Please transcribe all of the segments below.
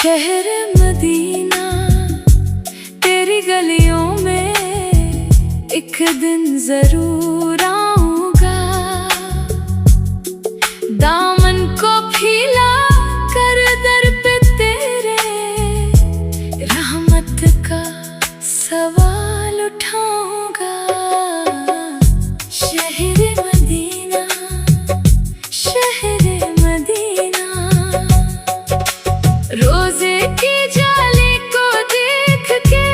शहर मदीना तेरी गलियों में एक दिन जरूर आऊंगा। दामन को फैला कर दर पे तेरे रहमत का सवाल उठाऊंगा। शहर मदीना, शहर मदीना, रोजे की जाली को देख के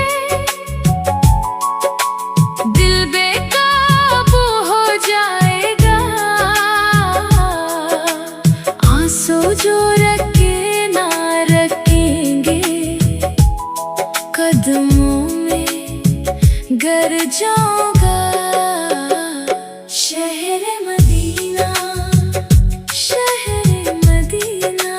दिल बेकाबू हो जाएगा। आंसू जो रखे ना रखेंगे कदमों में गिर जाऊंगा। शहर मदीना, शहर मदीना,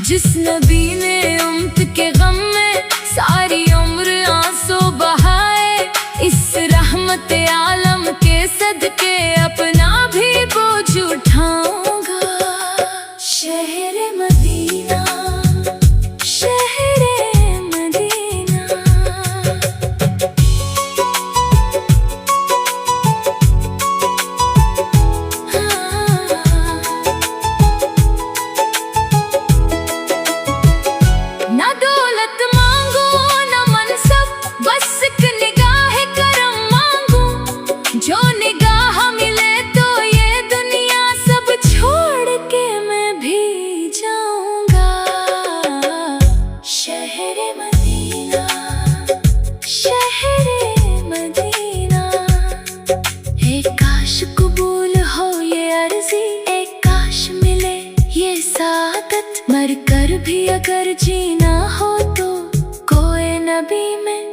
जिस नबी ने उम्मत के गम में सारी उम्र आंसू बहाए, इस रहमत आलम के सदके अपना भी बोझ उठाऊंगा। शहर मदीना, शहर मदीना, ना दौलत मांगू ना मनसब, बस एक निगाह करम मांगू। जो निगाह मिले तो ये दुनिया सब छोड़ के मैं भी जाऊंगा। शहर मदीना, शहर मदीना, एक काश कबूल हो ये अर्जी, एक काश मिले ये सादत। मर कर भी अगर जीना हो तो कोई नबी में